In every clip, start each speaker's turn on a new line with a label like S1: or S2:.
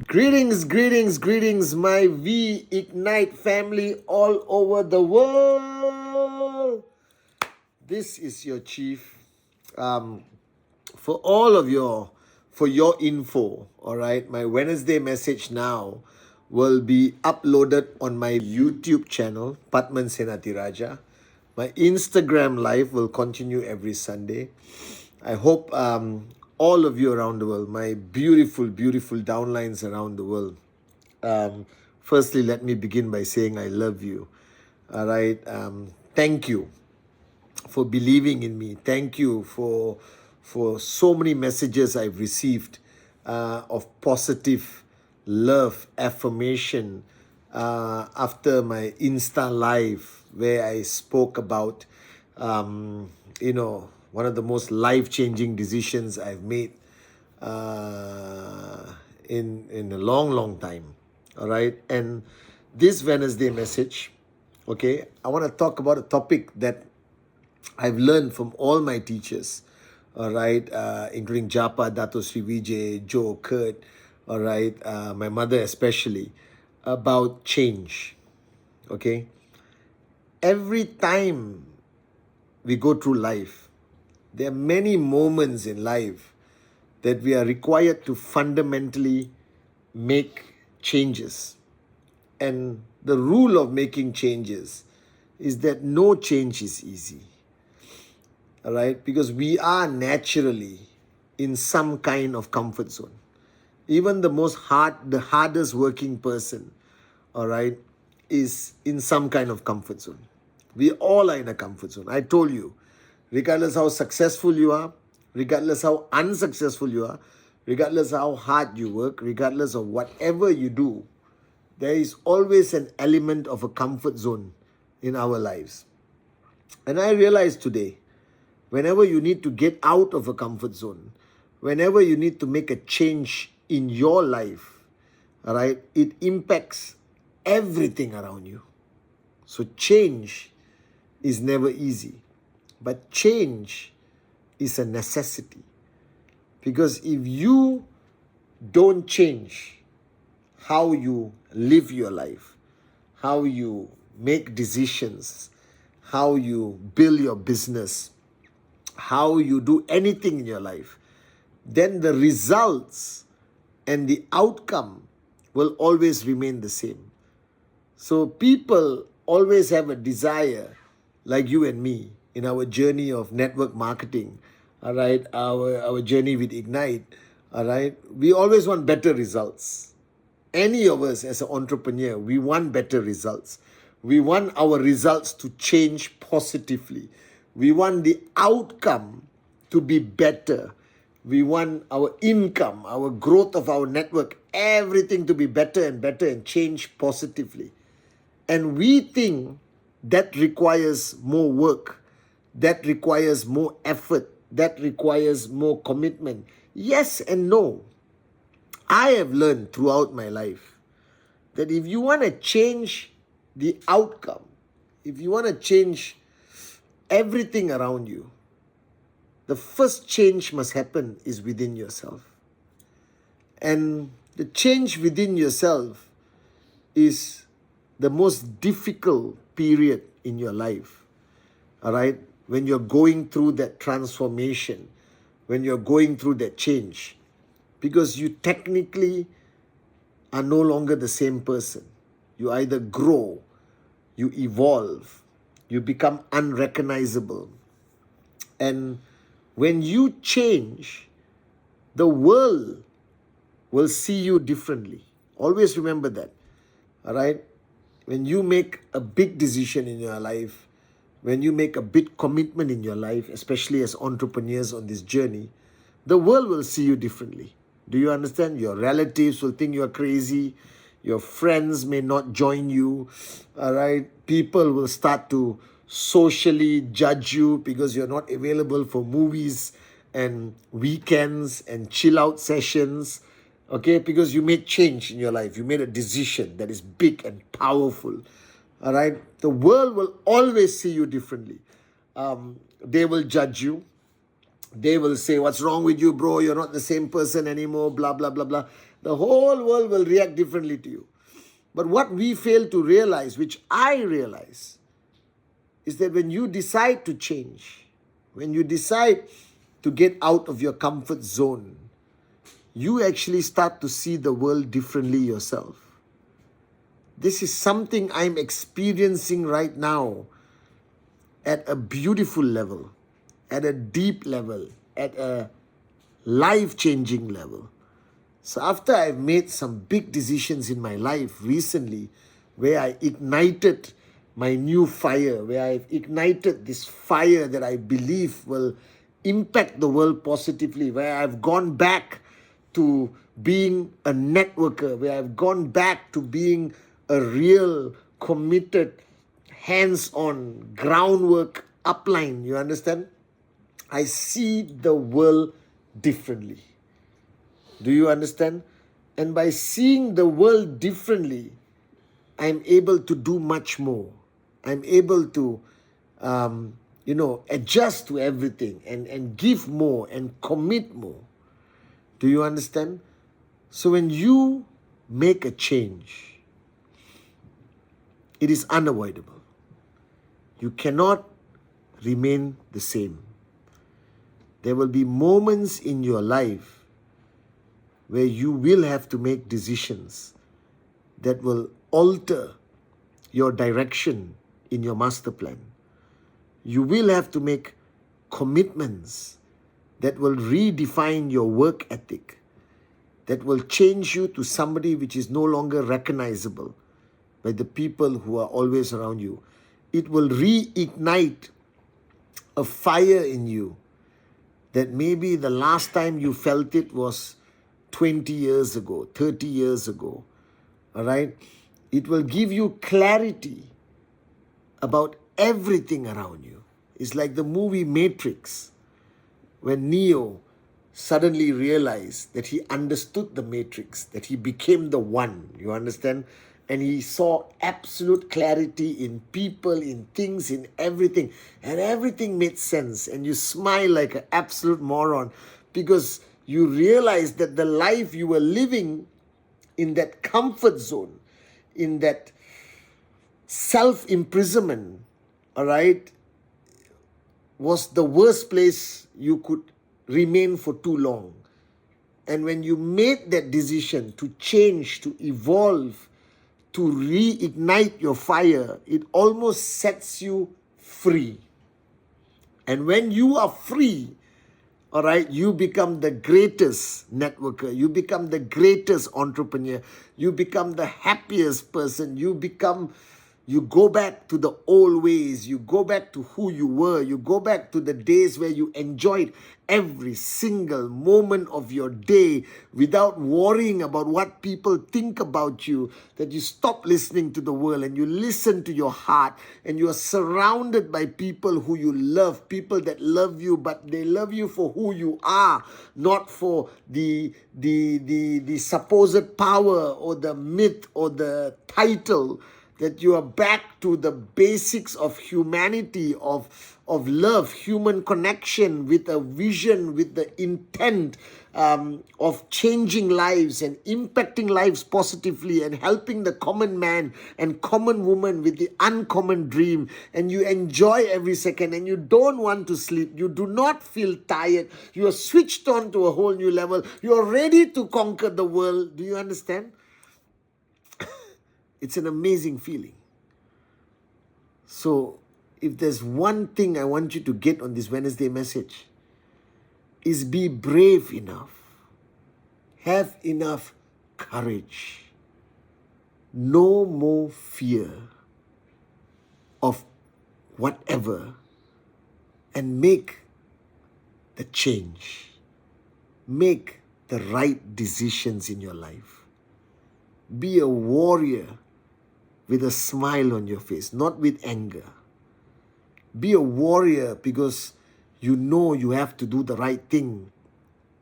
S1: Greetings, greetings, greetings, my V Ignite family all over the world. This is your chief. For all of for your info, all right, my Wednesday message now will be uploaded on my YouTube channel, Pathman Senathirajah. My Instagram live will continue every Sunday. I hope all of you around the world, my beautiful, beautiful downlines around the world. Firstly, let me begin by saying I love you. All right. Thank you for believing in me. Thank you for so many messages I've received of positive love, affirmation after my Insta live where I spoke about one of the most life-changing decisions I've made in a long, long time. All right. And this Wednesday message, okay, I want to talk about a topic that I've learned from all my teachers, all right, including Japa, Dato Sri Vijay, Joe, Kurt, all right, my mother especially, about change, okay? Every time we go through life, there are many moments in life that we are required to fundamentally make changes. And the rule of making changes is that no change is easy. All right, because we are naturally in some kind of comfort zone. Even the hardest working person, all right, is in some kind of comfort zone. We all are in a comfort zone. I told you, regardless how successful you are, regardless how unsuccessful you are, regardless how hard you work, regardless of whatever you do, there is always an element of a comfort zone in our lives. And I realized today, whenever you need to get out of a comfort zone, whenever you need to make a change in your life, all right, it impacts everything around you. So change is never easy, but change is a necessity. Because if you don't change how you live your life, how you make decisions, how you build your business, how you do anything in your life, then the results and the outcome will always remain the same. So people always have a desire, like you and me, in our journey of network marketing, all right, our journey with Ignite, all right, we always want better results. Any of us as an entrepreneur, we want better results. We want our results to change positively. We want the outcome to be better. We want our income, our growth of our network, everything to be better and better and change positively. And we think that requires more work, that requires more effort, that requires more commitment. Yes and no. I have learned throughout my life that if you want to change the outcome, if you want to change everything around you, the first change must happen is within yourself. And the change within yourself is the most difficult period in your life. All right? When you're going through that transformation, when you're going through that change, because you technically are no longer the same person. You either grow, you evolve, you become unrecognizable. And when you change, the world will see you differently. Always remember that. All right? When you make a big decision in your life, when you make a big commitment in your life, especially as entrepreneurs on this journey, the world will see you differently. Do you understand? Your relatives will think you are crazy. Your friends may not join you. All right? People will start to socially judge you because you're not available for movies and weekends and chill out sessions. Okay? Because you made change in your life. You made a decision that is big and powerful. All right. The world will always see you differently. They will judge you. They will say, "What's wrong with you, bro? You're not the same person anymore," blah, blah, blah, blah. The whole world will react differently to you. But what we fail to realize, which I realize, is that when you decide to change, when you decide to get out of your comfort zone, you actually start to see the world differently yourself. This is something I'm experiencing right now at a beautiful level, at a deep level, at a life-changing level. So after I've made some big decisions in my life recently, where I ignited my new fire, where I've ignited this fire that I believe will impact the world positively, where I've gone back to being a networker, where I've gone back to being a real, committed, hands-on, groundwork upline, you understand? I see the world differently. Do you understand? And by seeing the world differently, I'm able to do much more. I'm able to, adjust to everything and give more and commit more. Do you understand? So when you make a change, it is unavoidable. You cannot remain the same. There will be moments in your life where you will have to make decisions that will alter your direction in your master plan. You will have to make commitments that will redefine your work ethic, that will change you to somebody which is no longer recognizable by the people who are always around you. It will reignite a fire in you that maybe the last time you felt it was 20 years ago, 30 years ago. All right? It will give you clarity about everything around you. It's like the movie Matrix, when Neo suddenly realized that he understood the Matrix, that he became the one, you understand? And he saw absolute clarity in people, in things, in everything. And everything made sense. And you smile like an absolute moron because you realize that the life you were living in that comfort zone, in that self-imprisonment, all right, was the worst place you could remain for too long. And when you made that decision to change, to evolve, to reignite your fire, it almost sets you free. And when you are free, all right, you become the greatest networker. You become the greatest entrepreneur. You become the happiest person. You go back to the old ways. You go back to who you were. You go back to the days where you enjoyed every single moment of your day without worrying about what people think about you. That you stop listening to the world and you listen to your heart, and you are surrounded by people who you love, people that love you, but they love you for who you are, not for the supposed power or the myth or the title. That you are back to the basics of humanity, of love, human connection, with a vision, with the intent of changing lives and impacting lives positively and helping the common man and common woman with the uncommon dream. And you enjoy every second and you don't want to sleep. You do not feel tired. You are switched on to a whole new level. You are ready to conquer the world. Do you understand? It's an amazing feeling. So, if there's one thing I want you to get on this Wednesday message, is be brave enough. Have enough courage. No more fear of whatever. And make the change. Make the right decisions in your life. Be a warrior with a smile on your face, not with anger. Be a warrior because you know you have to do the right thing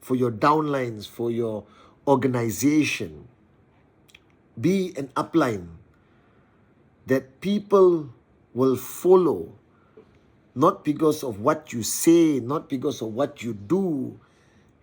S1: for your downlines, for your organization. Be an upline. that people will follow, not because of what you say, not because of what you do.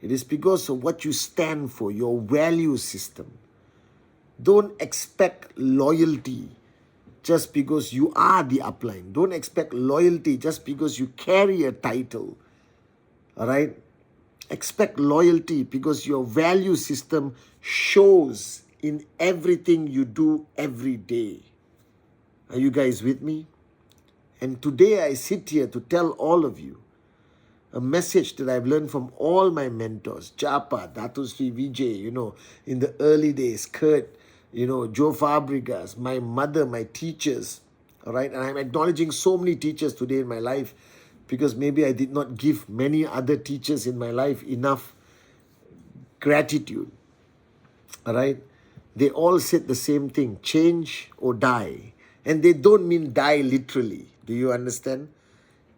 S1: It is because of what you stand for, your value system. Don't expect loyalty just because you are the upline. Don't expect loyalty just because you carry a title. All right? Expect loyalty because your value system shows in everything you do every day. Are you guys with me? And today I sit here to tell all of you a message that I've learned from all my mentors, Japa, Dato Sri Vijay, in the early days, Kurt, Joe Fabregas, my mother, my teachers, all right? And I'm acknowledging so many teachers today in my life because maybe I did not give many other teachers in my life enough gratitude, all right? They all said the same thing, change or die. And they don't mean die literally. Do you understand?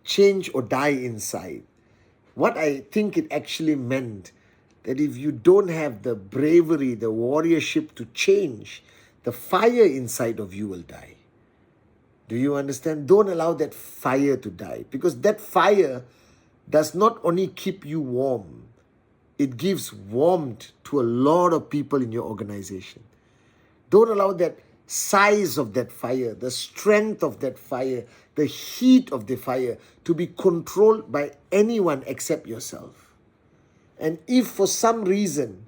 S1: Change or die inside. What I think it actually meant, that if you don't have the bravery, the warriorship to change, the fire inside of you will die. Do you understand? Don't allow that fire to die, because that fire does not only keep you warm, it gives warmth to a lot of people in your organization. Don't allow that size of that fire, the strength of that fire, the heat of the fire to be controlled by anyone except yourself. And if for some reason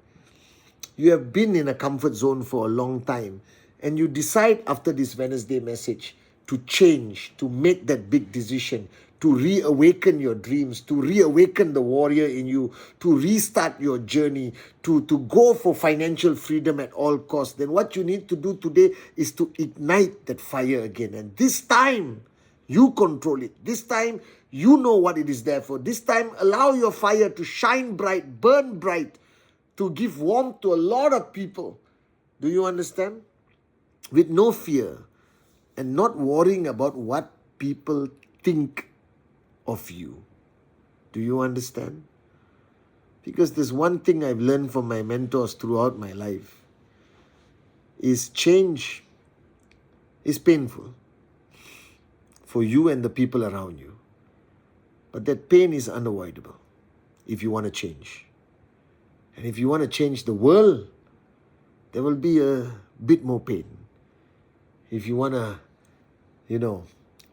S1: you have been in a comfort zone for a long time and you decide after this Wednesday message to change, to make that big decision, to reawaken your dreams, to reawaken the warrior in you, to restart your journey, to go for financial freedom at all costs, then what you need to do today is to ignite that fire again. And this time, you control it. This time, you know what it is there for. This time, allow your fire to shine bright, burn bright, to give warmth to a lot of people. Do you understand? With no fear and not worrying about what people think of you. Do you understand? Because there's one thing I've learned from my mentors throughout my life is change is painful for you and the people around you. But that pain is unavoidable if you want to change. And if you want to change the world, there will be a bit more pain. If you want to,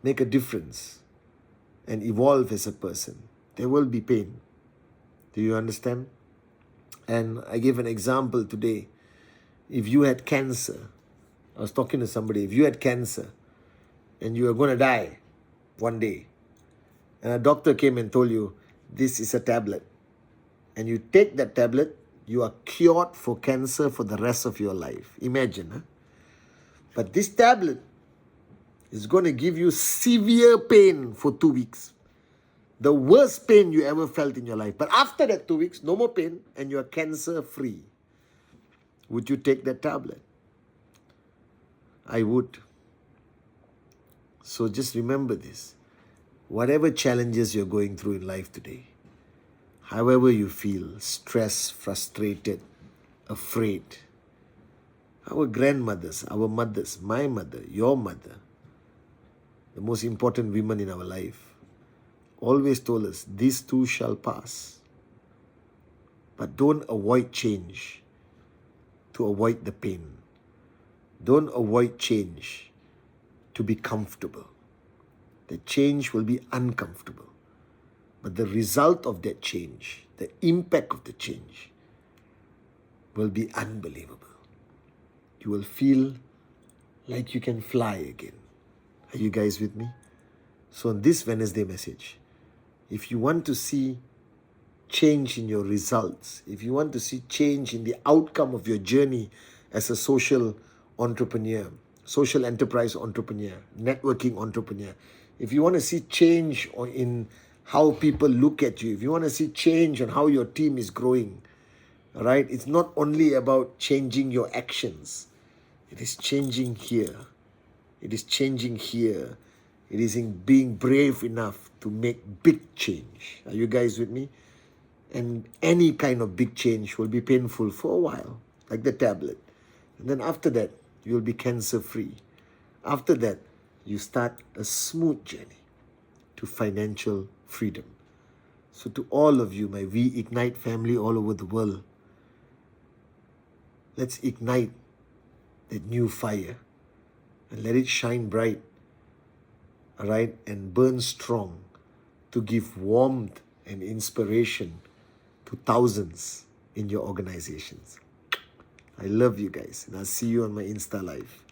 S1: make a difference and evolve as a person, there will be pain. Do you understand? And I gave an example today. If you had cancer, I was talking to somebody, if you had cancer and you are going to die one day, and a doctor came and told you, this is a tablet, and you take that tablet, you are cured for cancer for the rest of your life. Imagine, huh? But this tablet is going to give you severe pain for 2 weeks. The worst pain you ever felt in your life. But after that 2 weeks, no more pain, and you are cancer free. Would you take that tablet? I would. So just remember this. Whatever challenges you're going through in life today, however you feel, stressed, frustrated, afraid, our grandmothers, our mothers, my mother, your mother, the most important women in our life, always told us, these too shall pass. But don't avoid change to avoid the pain. Don't avoid change to be comfortable. The change will be uncomfortable. But the result of that change, the impact of the change, will be unbelievable. You will feel like you can fly again. Are you guys with me? So on this Wednesday message, if you want to see change in your results, if you want to see change in the outcome of your journey as a social entrepreneur, social enterprise entrepreneur, networking entrepreneur, if you want to see change in how people look at you, if you want to see change on how your team is growing, all right, it's not only about changing your actions. It is changing here. It is changing here. It is in being brave enough to make big change. Are you guys with me? And any kind of big change will be painful for a while, like the tablet. And then after that, you'll be cancer-free. After that, you start a smooth journey to financial freedom. So to all of you, my We Ignite family all over the world, let's ignite that new fire and let it shine bright, all right, and burn strong to give warmth and inspiration to thousands in your organizations. I love you guys, and I'll see you on my Insta Live.